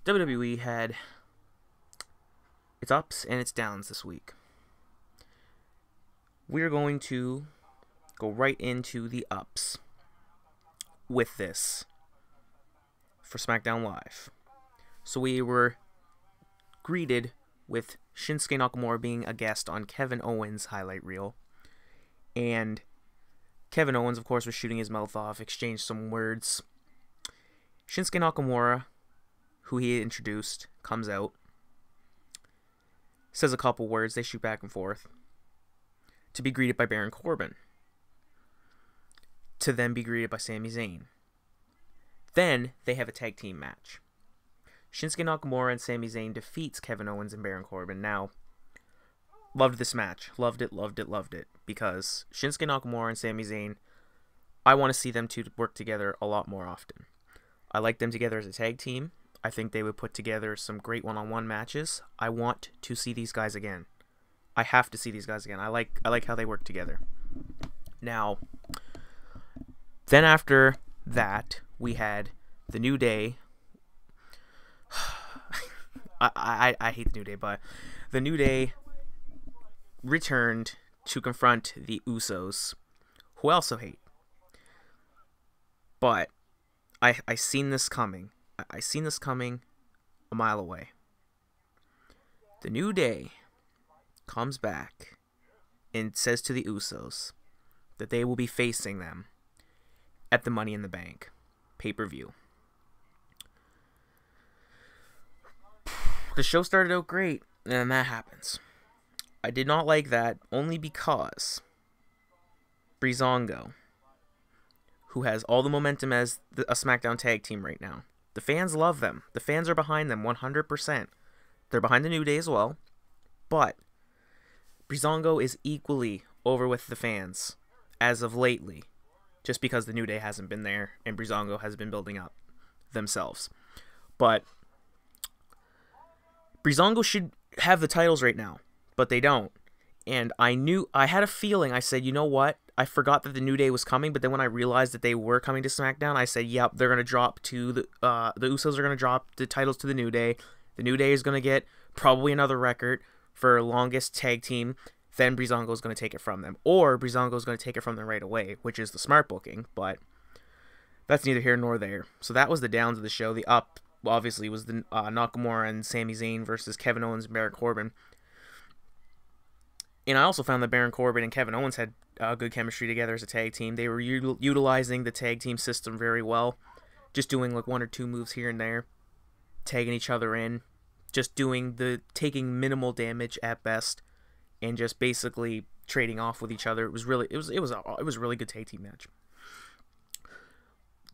WWE had its ups and its downs this week. We're going to go right into the ups with this for Smackdown Live. So we were greeted with Shinsuke Nakamura being a guest on Kevin Owens' highlight reel. And Kevin Owens, of course, was shooting his mouth off, exchanged some words. Shinsuke Nakamura, who he had introduced, comes out, says a couple words, they shoot back and forth, to be greeted by Baron Corbin, to then be greeted by Sami Zayn. Then they have a tag team match. Shinsuke Nakamura and Sami Zayn defeats Kevin Owens and Baron Corbin. Now, loved this match. Loved it, loved it, loved it. Because Shinsuke Nakamura and Sami Zayn, I want to see them two work together a lot more often. I like them together as a tag team. I think they would put together some great one-on-one matches. I want to see these guys again. I have to see these guys again. I like how they work together. Now, then after that, we had the New Day. I hate the New Day, but the New Day returned to confront the Usos, who I also hate. But I seen this coming. I seen this coming a mile away. The New Day comes back and says to the Usos that they will be facing them at the Money in the Bank pay-per-view. The show started out great, and then that happens. I did not like that only because Breezango, who has all the momentum as a SmackDown tag team right now, the fans love them. The fans are behind them 100%. They're behind the New Day as well, but Breezango is equally over with the fans as of lately, just because the New Day hasn't been there and Breezango has been building up themselves. But Breezango should have the titles right now, but they don't. And I had a feeling, I said, you know what? I forgot that the New Day was coming, but then when I realized that they were coming to SmackDown, I said, yep, they're going to drop to the Usos are going to drop the titles to the New Day. The New Day is going to get probably another record for longest tag team. Then Breezango is going to take it from them. Or Breezango is going to take it from them right away, which is the smart booking, but that's neither here nor there. So that was the downs of the show. The up, obviously, was the Nakamura and Sami Zayn versus Kevin Owens and Baron Corbin. And I also found that Baron Corbin and Kevin Owens had good chemistry together as a tag team. They were utilizing the tag team system very well. Just doing like one or two moves here and there. Tagging each other in. Just taking minimal damage at best. And just basically trading off with each other. It was a really good tag team match.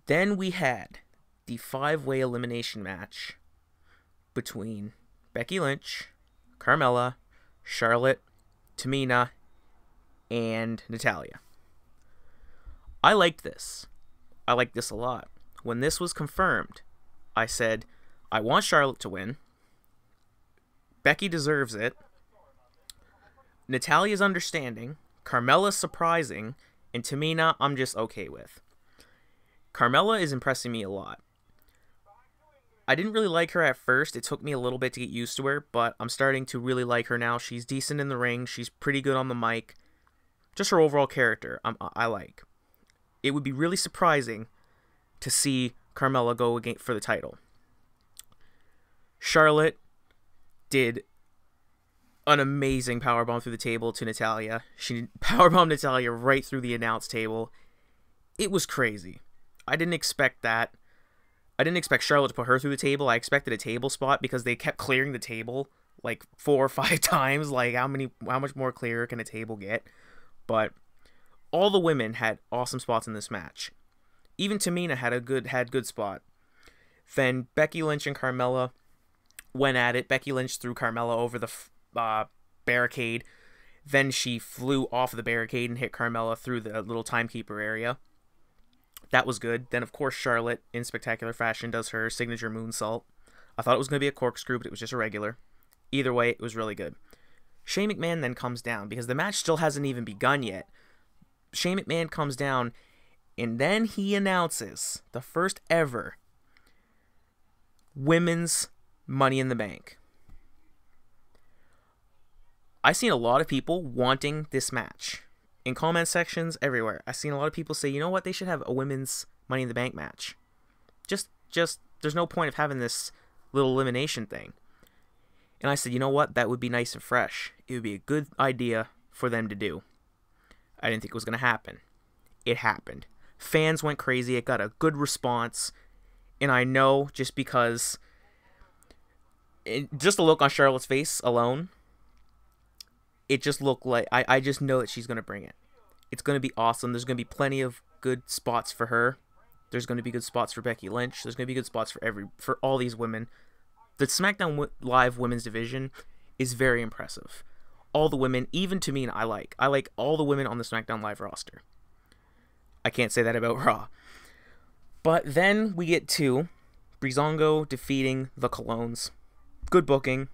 Then we had the 5-way elimination match between Becky Lynch, Carmella, Charlotte, Tamina, and Natalya. I liked this. I liked this a lot. When this was confirmed, I said, I want Charlotte to win. Becky deserves it. Natalya's understanding. Carmella's surprising. And Tamina, I'm just okay with. Carmella is impressing me a lot. I didn't really like her at first. It took me a little bit to get used to her, but I'm starting to really like her now. She's decent in the ring. She's pretty good on the mic. Just her overall character, I like. It would be really surprising to see Carmella go again for the title. Charlotte did an amazing powerbomb through the table to Natalya. She powerbombed Natalya right through the announce table. It was crazy. I didn't expect that. I didn't expect Charlotte to put her through the table. I expected a table spot because they kept clearing the table like 4 or 5 times. Like how much more clear can a table get? But all the women had awesome spots in this match. Even Tamina had good spot. Then Becky Lynch and Carmella went at it. Becky Lynch threw Carmella over the barricade. Then she flew off the barricade and hit Carmella through the little timekeeper area. That was good. Then, of course, Charlotte, in spectacular fashion, does her signature moonsault. I thought it was going to be a corkscrew, but it was just a regular. Either way, it was really good. Shane McMahon then comes down, because the match still hasn't even begun yet. Shane McMahon comes down, and then he announces the first ever women's Money in the Bank. I've seen a lot of people wanting this match. In comment sections everywhere, I've seen a lot of people say, you know what, they should have a women's Money in the Bank match. Just, there's no point of having this little elimination thing. And I said, you know what, that would be nice and fresh. It would be a good idea for them to do. I didn't think it was going to happen. It happened. Fans went crazy. It got a good response. And I know just because, just the look on Charlotte's face alone, it just looked like, I just know that she's going to bring it. It's going to be awesome. There's going to be plenty of good spots for her. There's going to be good spots for Becky Lynch. There's going to be good spots for all these women. The SmackDown Live women's division is very impressive. All the women, even to me, I like all the women on the SmackDown Live roster. I can't say that about Raw. But then we get to Breezango defeating the Colognes. Good booking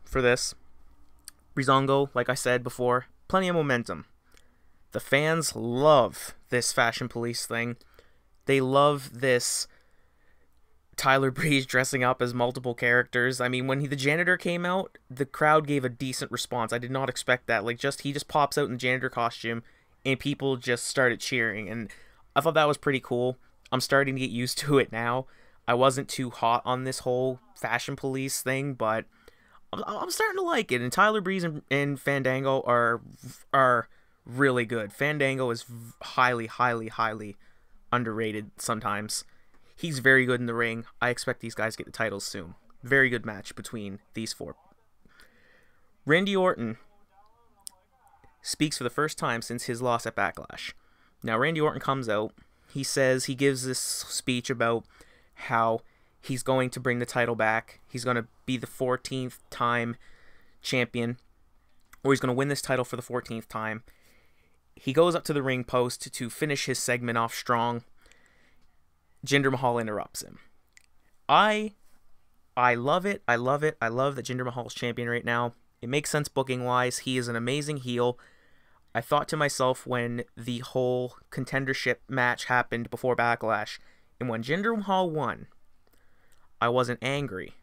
for this. Breezango, like I said before, plenty of momentum. The fans love this Fashion Police thing. They love this Tyler Breeze dressing up as multiple characters. I mean, when the janitor came out, the crowd gave a decent response. I did not expect that. Like, he just pops out in the janitor costume, and people just started cheering. And I thought that was pretty cool. I'm starting to get used to it now. I wasn't too hot on this whole Fashion Police thing, but I'm starting to like it. And Tyler Breeze and Fandango are really good. Fandango is highly, highly, highly underrated sometimes. He's very good in the ring. I expect these guys to get the titles soon. Very good match between these four. Randy Orton speaks for the first time since his loss at Backlash. Now, Randy Orton comes out. He gives this speech about how he's going to bring the title back. He's going to be the 14th time champion, or he's going to win this title for the 14th time. He goes up to the ring post to finish his segment off strong. Jinder Mahal interrupts him. I love it. I love it. I love that Jinder Mahal's champion right now. It makes sense booking-wise. He is an amazing heel. I thought to myself when the whole contendership match happened before Backlash, and when Jinder Mahal won, I wasn't angry.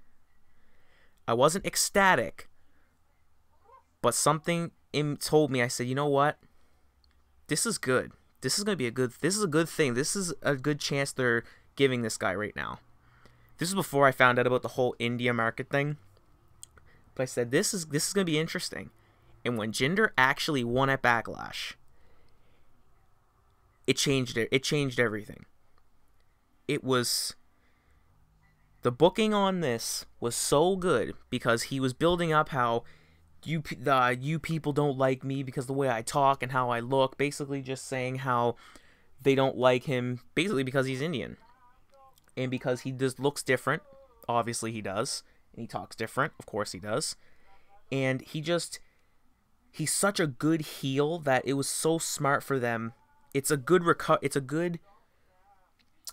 I wasn't ecstatic. But something told me, I said, you know what? This is good. This is a good thing. This is a good chance they're giving this guy right now. This is before I found out about the whole India market thing. But I said, this is going to be interesting. And when Jinder actually won at Backlash, it changed everything. It was... The booking on this was so good because he was building up how you people don't like me because of the way I talk and how I look. Basically just saying how they don't like him basically because he's Indian. And because he just looks different. Obviously he does. And he talks different. Of course he does. And he's such a good heel that it was so smart for them. It's a good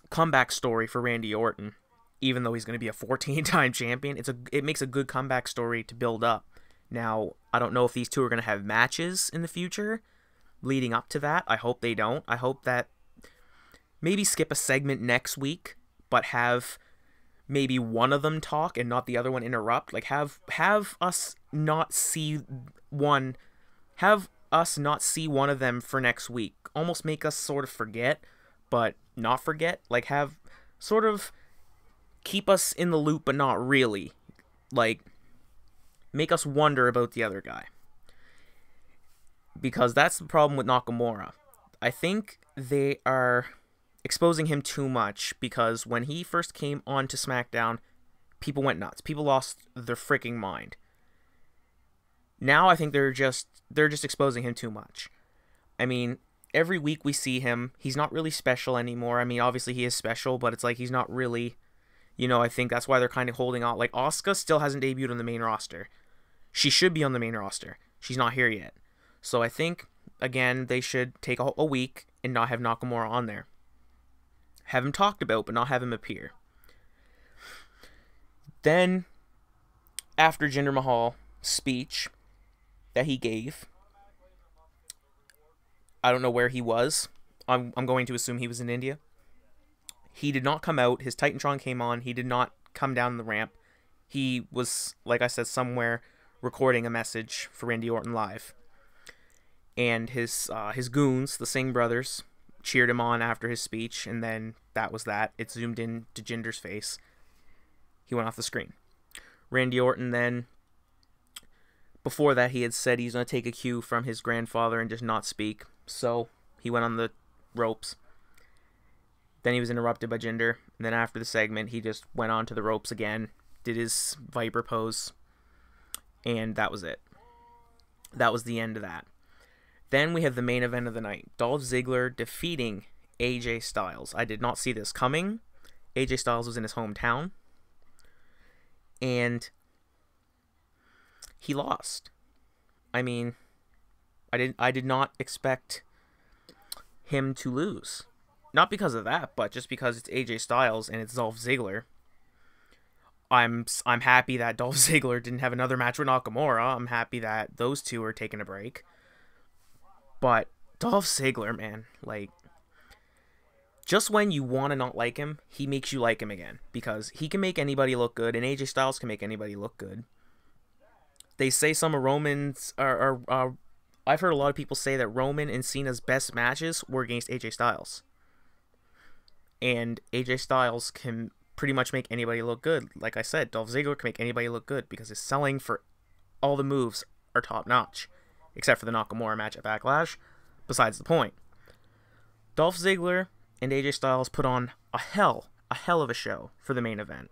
comeback story for Randy Orton. Even though he's going to be a 14-time champion, it makes a good comeback story to build up. Now, I don't know if these two are going to have matches in the future leading up to that. I hope they don't. I hope that maybe skip a segment next week, but have maybe one of them talk and not the other one interrupt. Like have us not see one of them for next week. Almost make us sort of forget, but not forget. Like have sort of keep us in the loop, but not really. Like, make us wonder about the other guy. Because that's the problem with Nakamura. I think they are exposing him too much because when he first came onto SmackDown, people went nuts. People lost their freaking mind. Now I think they're just exposing him too much. I mean, every week we see him. He's not really special anymore. I mean, obviously he is special, but it's like he's not really... You know, I think that's why they're kind of holding out. Like, Asuka still hasn't debuted on the main roster. She should be on the main roster. She's not here yet. So I think, again, they should take a week and not have Nakamura on there. Have him talked about, but not have him appear. Then, after Jinder Mahal's speech that he gave, I don't know where he was. I'm going to assume he was in India. He did not come out. His Titantron came on. He did not come down the ramp. He was, like I said, somewhere recording a message for Randy Orton live. And his goons, the Singh brothers, cheered him on after his speech, and then that was that. It zoomed in to Jinder's face. He went off the screen. Randy Orton then, before that, he had said he's going to take a cue from his grandfather and just not speak. So he went on the ropes. Then he was interrupted by Jinder. And then after the segment, he just went on to the ropes again, did his Viper pose, and that was it. That was the end of that. Then we have the main event of the night. Dolph Ziggler defeating AJ Styles. I did not see this coming. AJ Styles was in his hometown. And he lost. I mean, I did not expect him to lose. Not because of that, but just because it's AJ Styles and it's Dolph Ziggler. I'm happy that Dolph Ziggler didn't have another match with Nakamura. I'm happy that those two are taking a break. But Dolph Ziggler, man, like, just when you want to not like him, he makes you like him again. Because he can make anybody look good, and AJ Styles can make anybody look good. They say some of Roman's I've heard a lot of people say that Roman and Cena's best matches were against AJ Styles. And AJ Styles can pretty much make anybody look good. Like I said, Dolph Ziggler can make anybody look good because his selling for all the moves are top notch. Except for the Nakamura match at Backlash. Besides the point. Dolph Ziggler and AJ Styles put on a hell of a show for the main event.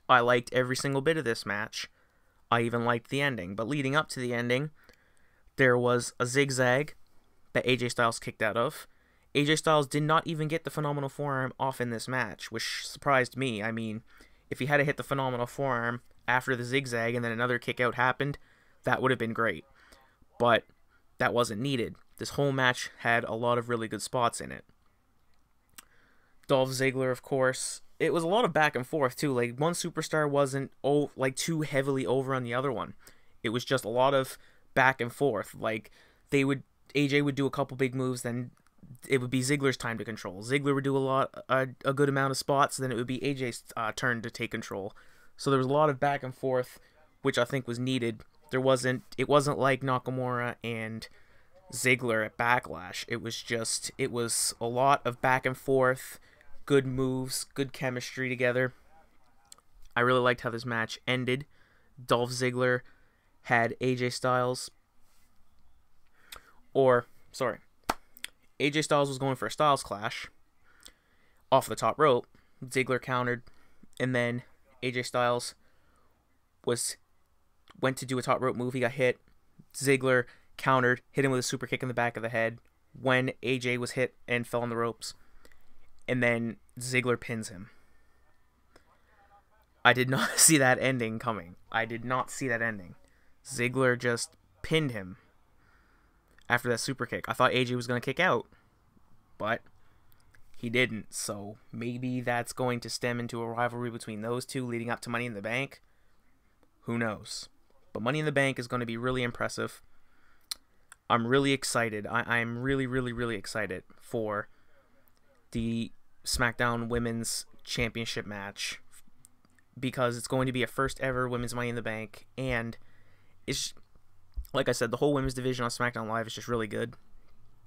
I liked every single bit of this match. I even liked the ending. But leading up to the ending, there was a zigzag that AJ Styles kicked out of. AJ Styles did not even get the Phenomenal Forearm off in this match, which surprised me. I mean, if he had to hit the Phenomenal Forearm after the zigzag and then another kick out happened, that would have been great. But that wasn't needed. This whole match had a lot of really good spots in it. Dolph Ziggler, of course, it was a lot of back and forth too. Like, one superstar wasn't too heavily over on the other one. It was just a lot of back and forth. Like, AJ would do a couple big moves, then it would be Ziggler's time to control. Ziggler would do a good amount of spots, then it would be AJ's turn to take control. So there was a lot of back and forth, which I think was needed. It wasn't like Nakamura and Ziggler at Backlash. It was a lot of back and forth, good moves, good chemistry together. I really liked how this match ended. Dolph Ziggler had AJ Styles, AJ Styles was going for a Styles Clash off the top rope. Ziggler countered, and then AJ Styles went to do a top rope move. He got hit. Ziggler countered, hit him with a super kick in the back of the head when AJ was hit and fell on the ropes. And then Ziggler pins him. I did not see that ending coming. I did not see that ending. Ziggler just pinned him after that super kick. I thought AJ was going to kick out, but he didn't. So maybe that's going to stem into a rivalry between those two leading up to Money in the Bank. Who knows? But Money in the Bank is going to be really impressive. I'm really excited. I'm really, really, really excited for the SmackDown Women's Championship match because it's going to be a first ever Women's Money in the Bank, and it's, like I said, the whole women's division on SmackDown Live is just really good.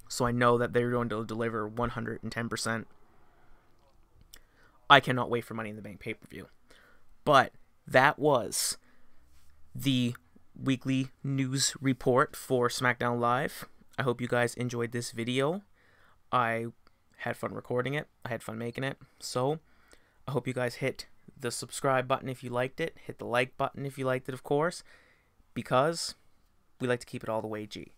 So I know that they're going to deliver 110%. I cannot wait for Money in the Bank pay-per-view. But that was the weekly news report for SmackDown Live. I hope you guys enjoyed this video. I had fun recording it. I had fun making it. So I hope you guys hit the subscribe button if you liked it. Hit the like button if you liked it, of course, because we like to keep it all the way G.